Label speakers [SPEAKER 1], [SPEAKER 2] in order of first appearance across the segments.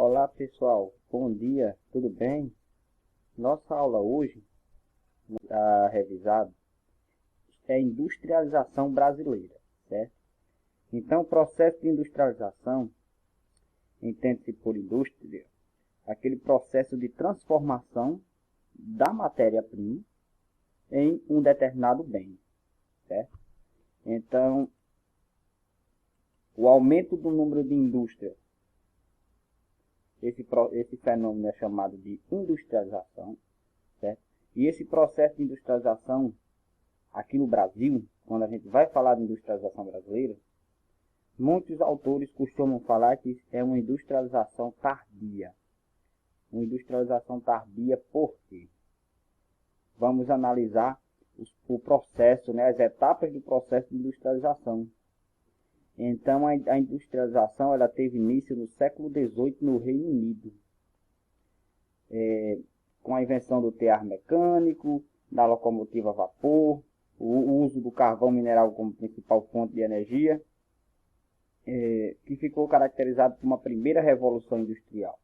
[SPEAKER 1] Olá pessoal, bom dia, tudo bem? Nossa aula hoje, a revisada, é industrialização brasileira, certo? Então, o processo de industrialização entende-se por indústria aquele processo de transformação da matéria-prima em um determinado bem, certo? Então, o aumento do número de indústrias, esse fenômeno é chamado de industrialização, certo? E esse processo de industrialização aqui no Brasil, quando a gente vai falar de industrialização brasileira, muitos autores costumam falar que é uma industrialização tardia. Uma industrialização tardia por quê? Vamos analisar o processo, né, as etapas do processo de industrialização. Então, a industrialização ela teve início no século XVIII no Reino Unido, com a invenção do tear mecânico, da locomotiva a vapor, o uso do carvão mineral como principal fonte de energia, que ficou caracterizado por uma primeira revolução industrial.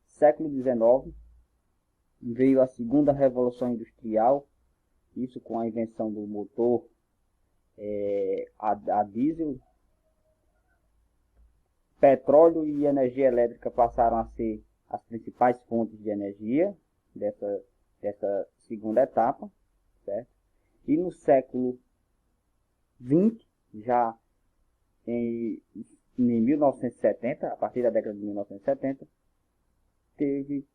[SPEAKER 1] Século XIX, veio a segunda revolução industrial, isso com a invenção do motor a diesel. Petróleo e energia elétrica passaram a ser as principais fontes de energia dessa segunda etapa, certo? E no século XX, já em 1970, a partir da década de 1970, teve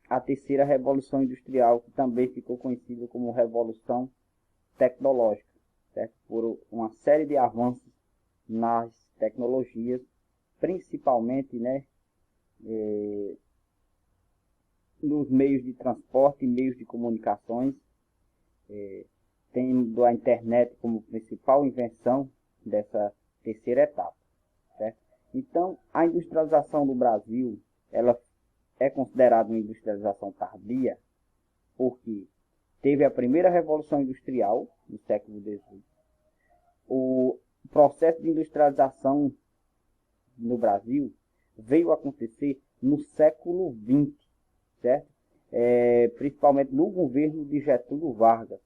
[SPEAKER 1] a terceira revolução industrial, que também ficou conhecida como revolução tecnológica, certo? Por uma série de avanços nas tecnologias, principalmente, né, nos meios de transporte e meios de comunicações, tendo a internet como principal invenção dessa terceira etapa, certo? Então, a industrialização do Brasil, ela é considerada uma industrialização tardia, porque teve a primeira revolução industrial no século XVIII. O processo de industrialização no Brasil veio a acontecer no século XX, certo? Principalmente no governo de Getúlio Vargas,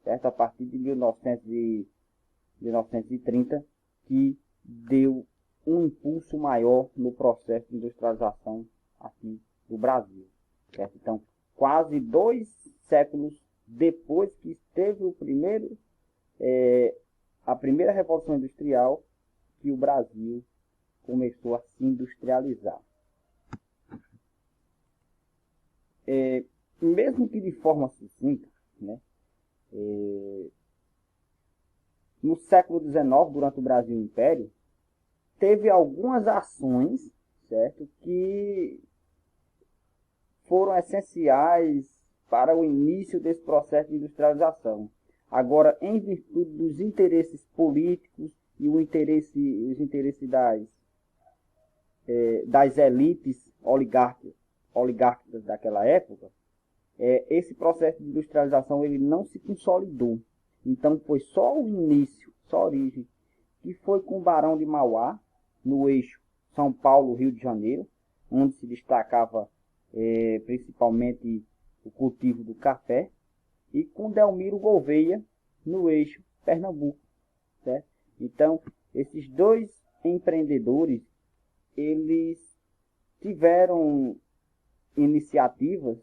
[SPEAKER 1] certo? A partir de 1930, que deu um impulso maior no processo de industrialização aqui do Brasil, certo? Então, quase 2 séculos depois que teve a primeira revolução industrial, que o Brasil começou a se industrializar. Mesmo que de forma sucinta, né, no século XIX, durante o Brasil Império, teve algumas ações, certo, que foram essenciais para o início desse processo de industrialização. Agora, em virtude dos interesses políticos e os interesses das elites oligárquicas daquela época, esse processo de industrialização ele não se consolidou. Então, foi só o início, só a origem, que foi com o Barão de Mauá, no eixo São Paulo-Rio de Janeiro, onde se destacava principalmente o cultivo do café, e com Delmiro Gouveia, no eixo Pernambuco, certo? Então, esses dois empreendedores, eles tiveram iniciativas,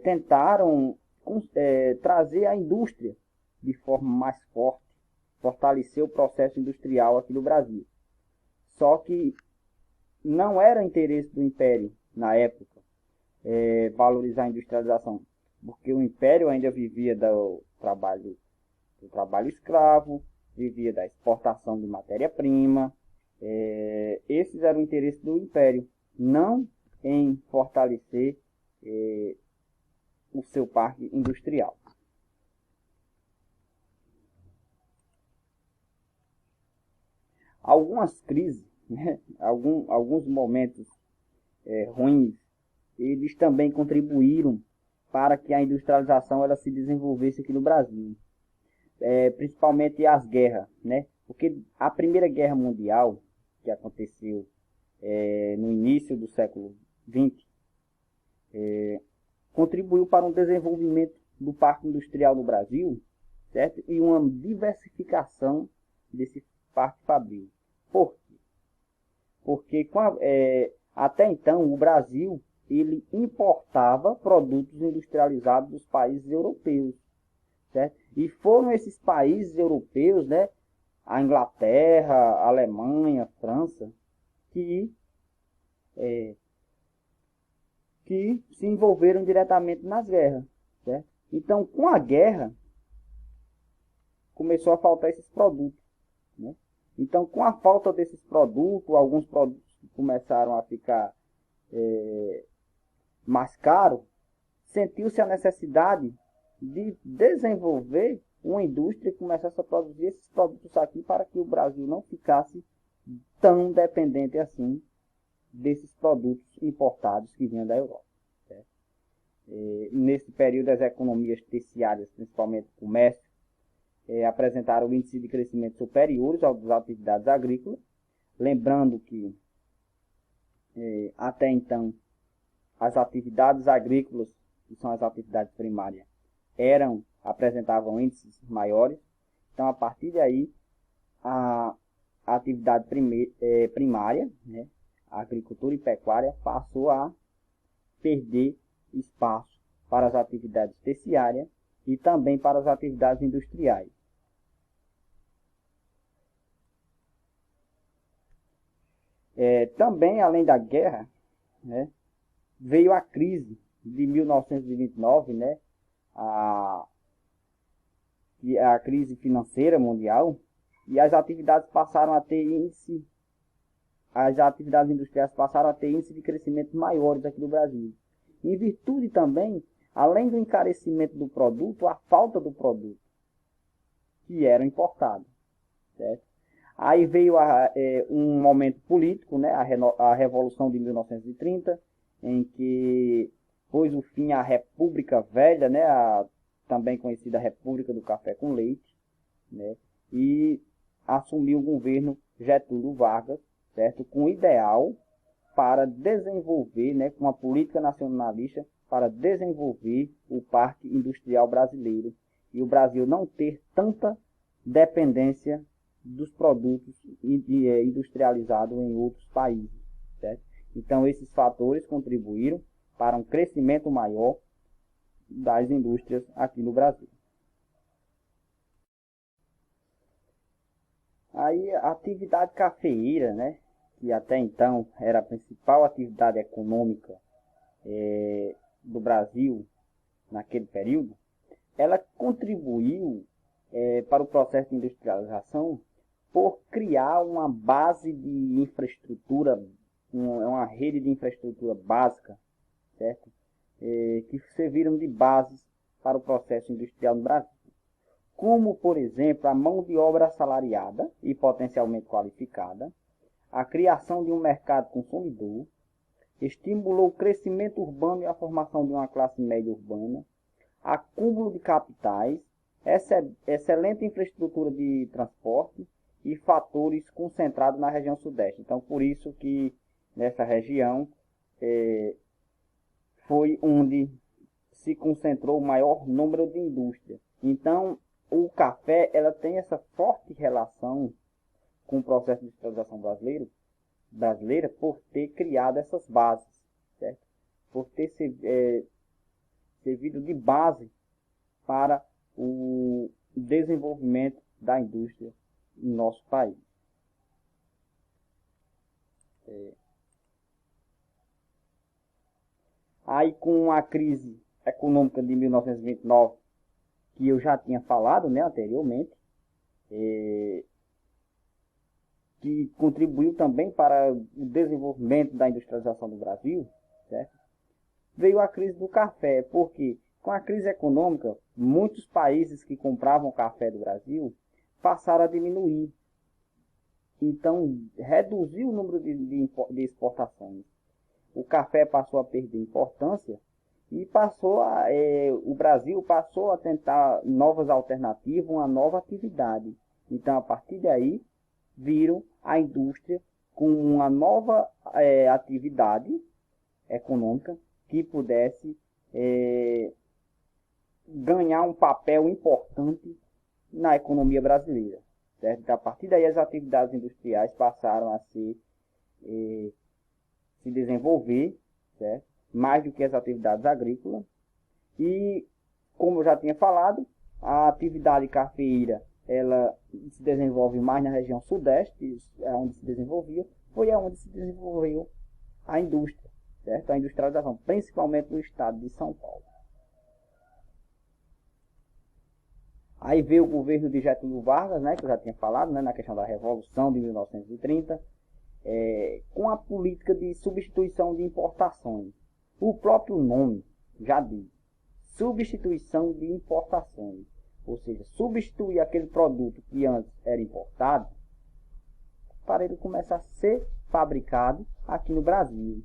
[SPEAKER 1] tentaram trazer a indústria de forma mais forte, fortalecer o processo industrial aqui no Brasil. Só que não era interesse do Império, na época, valorizar a industrialização, porque o Império ainda vivia do trabalho escravo, vivia da exportação de matéria-prima. Esses eram o interesse do Império, não em fortalecer o seu parque industrial. Algumas crises, né, alguns momentos ruins, eles também contribuíram para que a industrialização ela se desenvolvesse aqui no Brasil. Principalmente as guerras, né? Porque a Primeira Guerra Mundial, que aconteceu no início do século XX, contribuiu para um desenvolvimento do parque industrial no Brasil, certo? E uma diversificação desse parque fabril. Por quê? Porque até então o Brasil ele importava produtos industrializados dos países europeus, certo? E foram esses países europeus, né, a Inglaterra, a Alemanha, a França, que se envolveram diretamente nas guerras, certo? Então, com a guerra, começou a faltar esses produtos, né? Então, com a falta desses produtos, alguns produtos começaram a ficar mais caros, sentiu-se a necessidade de desenvolver uma indústria que começasse a produzir esses produtos aqui para que o Brasil não ficasse tão dependente assim desses produtos importados que vinham da Europa. Certo? Nesse período, as economias terciárias, principalmente o comércio, apresentaram índices de crescimento superiores às atividades agrícolas, lembrando que até então as atividades agrícolas, que são as atividades primárias, apresentavam índices maiores. Então, a partir daí, a atividade primária, né, a agricultura e pecuária, passou a perder espaço para as atividades terciárias e também para as atividades industriais. Também, além da guerra, né, veio a crise de 1929, né, a crise financeira mundial, e as atividades industriais passaram a ter índice de crescimento maiores aqui no Brasil. Em virtude também, além do encarecimento do produto, a falta do produto, que era importado, certo? Aí veio um momento político, né, a Revolução de 1930, em que pôs o fim à República Velha, né, também conhecida República do Café com Leite, né, e assumiu o governo Getúlio Vargas, certo, com ideal para desenvolver, né, com uma política nacionalista para desenvolver o parque industrial brasileiro e o Brasil não ter tanta dependência dos produtos industrializados em outros países, certo? Então, esses fatores contribuíram para um crescimento maior das indústrias aqui no Brasil. Aí, a atividade cafeeira, né, que até então era a principal atividade econômica do Brasil naquele período, ela contribuiu para o processo de industrialização por criar uma base de infraestrutura, uma rede de infraestrutura básica, certo? Que serviram de bases para o processo industrial no Brasil. Como, por exemplo, a mão de obra assalariada e potencialmente qualificada, a criação de um mercado consumidor, estimulou o crescimento urbano e a formação de uma classe média urbana, acúmulo de capitais, excelente infraestrutura de transporte e fatores concentrados na região sudeste. Então, por isso que nessa região foi onde se concentrou o maior número de indústrias. Então, o café ela tem essa forte relação com o processo de industrialização brasileira por ter criado essas bases, certo? Por ter servido de base para o desenvolvimento da indústria em nosso país. Aí, com a crise econômica de 1929, que eu já tinha falado, né, anteriormente, que contribuiu também para o desenvolvimento da industrialização do Brasil, certo? Veio a crise do café, porque com a crise econômica, muitos países que compravam café do Brasil passaram a diminuir. Então, reduziu o número de exportações. O café passou a perder importância e o Brasil passou a tentar novas alternativas, uma nova atividade. Então, a partir daí, viram a indústria com uma nova atividade econômica que pudesse ganhar um papel importante na economia brasileira, certo? Então, a partir daí as atividades industriais passaram a se desenvolver, certo? Mais do que as atividades agrícolas. E, como eu já tinha falado, a atividade cafeeira ela se desenvolve mais na região sudeste, é onde se desenvolvia, foi aonde se desenvolveu a indústria, certo? A industrialização, principalmente no estado de São Paulo. Aí veio o governo de Getúlio Vargas, né, que eu já tinha falado, né, na questão da Revolução de 1930, com a política de substituição de importações. O próprio nome já diz, substituição de importações, ou seja, substituir aquele produto que antes era importado para ele começar a ser fabricado aqui no Brasil.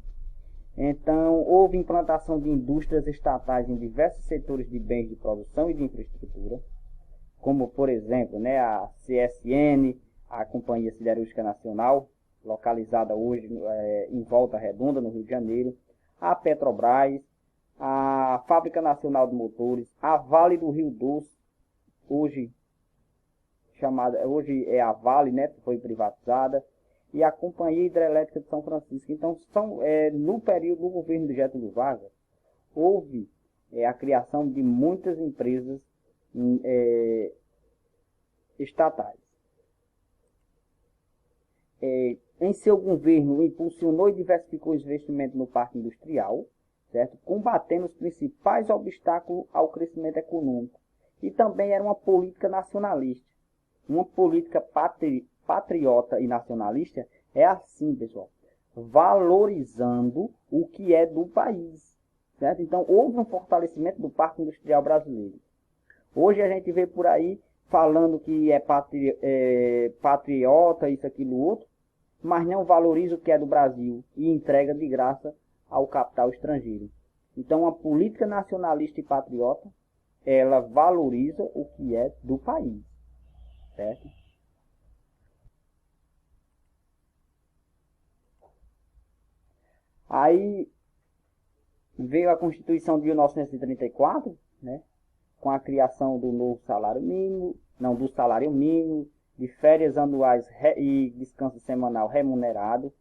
[SPEAKER 1] Então, houve implantação de indústrias estatais em diversos setores de bens de produção e de infraestrutura, como, por exemplo, né, a CSN, a Companhia Siderúrgica Nacional, localizada hoje em Volta Redonda, no Rio de Janeiro, a Petrobras, a Fábrica Nacional de Motores, a Vale do Rio Doce, hoje é a Vale, né, que foi privatizada, e a Companhia Hidrelétrica de São Francisco. Então, no período do governo de Getúlio Vargas, houve a criação de muitas empresas estatais. Em seu governo, impulsionou e diversificou os investimentos no parque industrial, certo? Combatendo os principais obstáculos ao crescimento econômico. E também era uma política nacionalista. Uma política patriota e nacionalista é assim, pessoal, valorizando o que é do país, certo? Então, houve um fortalecimento do parque industrial brasileiro. Hoje a gente vê por aí falando que é patriota, isso, aquilo, outro, mas não valoriza o que é do Brasil e entrega de graça ao capital estrangeiro. Então, a política nacionalista e patriota, ela valoriza o que é do país, certo? Aí veio a Constituição de 1934, né? Com a criação do novo salário mínimo, do salário mínimo, de férias anuais e descanso semanal remunerado,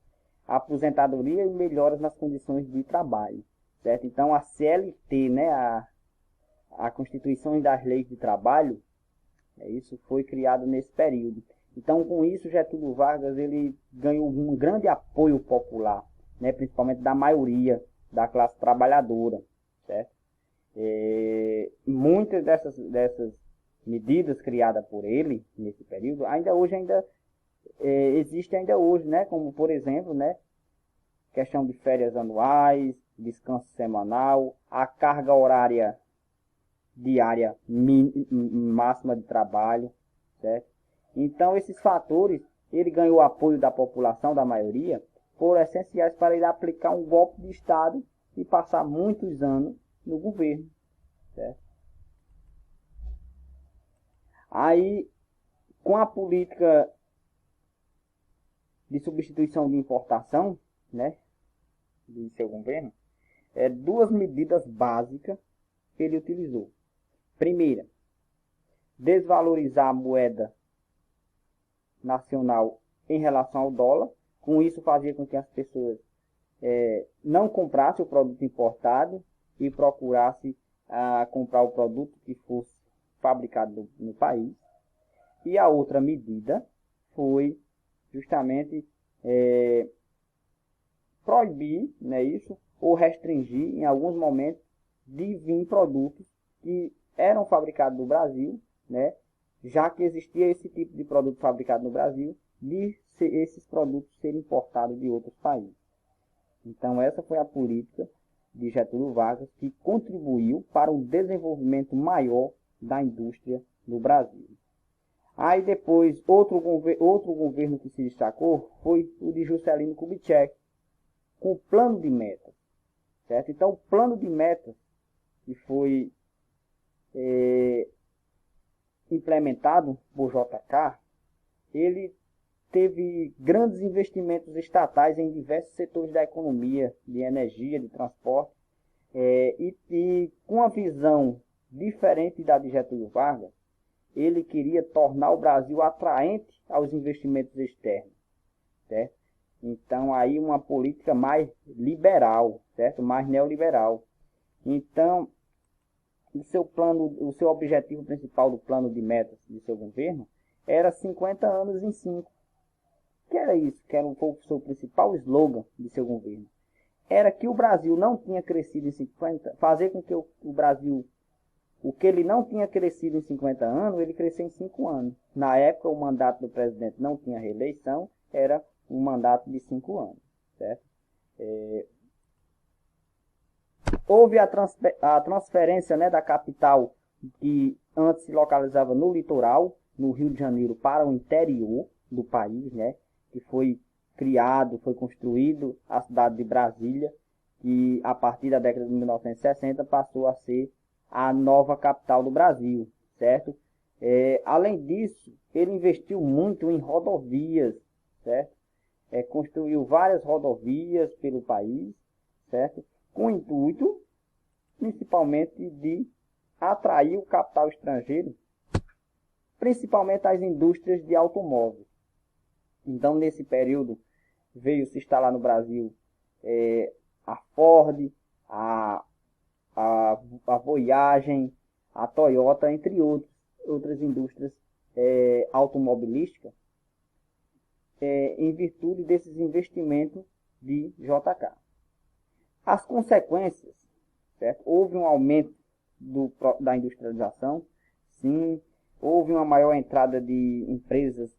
[SPEAKER 1] aposentadoria e melhoras nas condições de trabalho, certo? Então a CLT, né, a Constituição das Leis de Trabalho, isso foi criado nesse período. Então com isso Getúlio Vargas ele ganhou um grande apoio popular, né, principalmente da maioria da classe trabalhadora, certo? Muitas dessas medidas criadas por ele nesse período existem ainda hoje, né? Como por exemplo, né, questão de férias anuais, descanso semanal, a carga horária diária máxima de trabalho, certo? Então esses fatores ele ganhou o apoio da população, da maioria, foram essenciais para ele aplicar um golpe de Estado e passar muitos anos no governo, certo? Aí, com a política de substituição de importação, né, de seu governo, duas medidas básicas que ele utilizou. Primeira, desvalorizar a moeda nacional em relação ao dólar. Com isso fazia com que as pessoas não comprassem o produto importado e procurassem comprar o produto que fosse fabricado no país. E a outra medida foi justamente proibir, né, isso, ou restringir em alguns momentos de vir produtos que eram fabricados no Brasil, né, já que existia esse tipo de produto fabricado no Brasil, de esses produtos serem importados de outros países. Então essa foi a política de Getúlio Vargas que contribuiu para um desenvolvimento maior da indústria no Brasil. Aí depois, outro governo que se destacou foi o de Juscelino Kubitschek, com o plano de metas, certo? Então o plano de metas que foi implementado por JK, ele teve grandes investimentos estatais em diversos setores da economia, de energia, de transporte, e com a visão diferente da de Getúlio Vargas, ele queria tornar o Brasil atraente aos investimentos externos, certo? Então, aí uma política mais liberal, certo? Mais neoliberal. Então, o seu objetivo principal do plano de metas de seu governo era 50 anos em 5. Que era isso? Que era o seu principal slogan de seu governo. Era que o Brasil não tinha crescido em 50, fazer com que o Brasil, o que ele não tinha crescido em 50 anos, ele cresceu em 5 anos. Na época, o mandato do presidente não tinha reeleição, era um mandato de 5 anos, certo? Houve a transferência, né, da capital, que antes se localizava no litoral, no Rio de Janeiro, para o interior do país, né, que foi construído a cidade de Brasília, que a partir da década de 1960 passou a ser a nova capital do Brasil, certo? Além disso, ele investiu muito em rodovias, certo? Construiu várias rodovias pelo país, certo? Com o intuito, principalmente, de atrair o capital estrangeiro, principalmente as indústrias de automóveis. Então, nesse período, veio se instalar no Brasil a Ford, a Voyagem, a Toyota, entre outras indústrias automobilísticas, em virtude desses investimentos de JK. As consequências, certo? Houve um aumento da industrialização, sim, houve uma maior entrada de empresas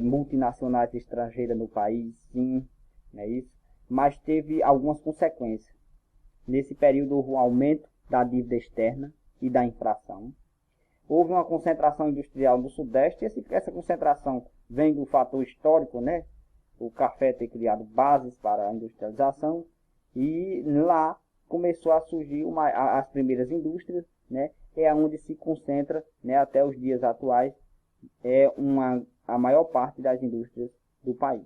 [SPEAKER 1] multinacionais estrangeiras no país, sim, é isso, mas teve algumas consequências. Nesse período houve um aumento da dívida externa e da inflação. Houve uma concentração industrial no Sudeste, e essa concentração vem do fator histórico, né? O café ter criado bases para a industrialização, e lá começou a surgir as primeiras indústrias, né? É onde se concentra, né, até os dias atuais, a maior parte das indústrias do país,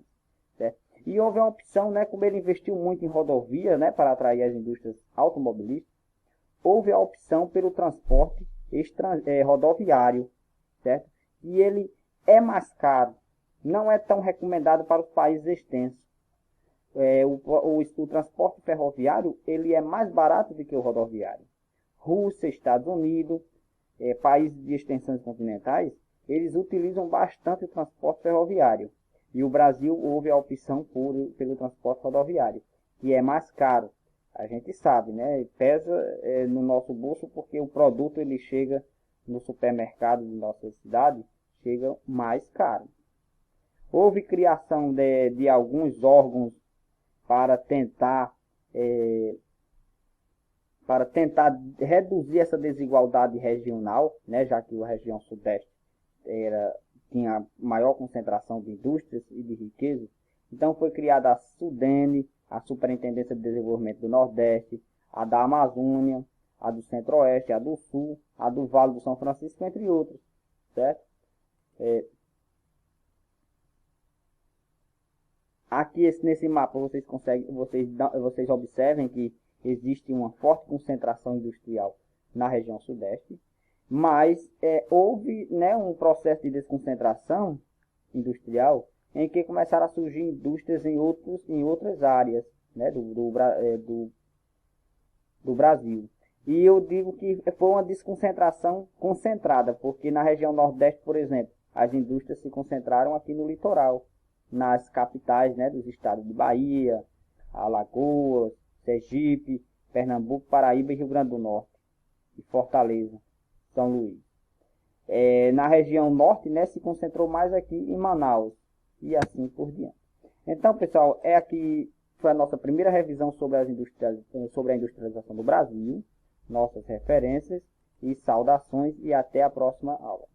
[SPEAKER 1] certo? E houve uma opção, né, como ele investiu muito em rodovia, né, para atrair as indústrias automobilísticas, houve a opção pelo transporte rodoviário, certo? E ele é mais caro, não é tão recomendado para os países extensos. O transporte ferroviário, ele é mais barato do que o rodoviário. Rússia, Estados Unidos, países de extensões continentais, eles utilizam bastante o transporte ferroviário. E o Brasil houve a opção pelo transporte rodoviário, que é mais caro. A gente sabe, né? Pesa no nosso bolso, porque o produto ele chega no supermercado de nossa cidade, chega mais caro. Houve criação de alguns órgãos para tentar reduzir essa desigualdade regional, né? Já que a região sudeste tinha maior concentração de indústrias e de riqueza. Então foi criada a SUDENE, a Superintendência de Desenvolvimento do Nordeste, a da Amazônia, a do Centro-Oeste, a do Sul, a do Vale do São Francisco, entre outros, certo? Aqui nesse mapa vocês observem que existe uma forte concentração industrial na região sudeste, mas houve, né, um processo de desconcentração industrial em que começaram a surgir indústrias em outras áreas, né, do Brasil. E eu digo que foi uma desconcentração concentrada, porque na região nordeste, por exemplo, as indústrias se concentraram aqui no litoral, nas capitais, né, dos estados de Bahia, Alagoas, Sergipe, Pernambuco, Paraíba e Rio Grande do Norte, e Fortaleza, São Luís. Na região norte, né, se concentrou mais aqui em Manaus, e assim por diante. Então, pessoal, aqui foi a nossa primeira revisão sobre a industrialização do Brasil, nossas referências e saudações, e até a próxima aula.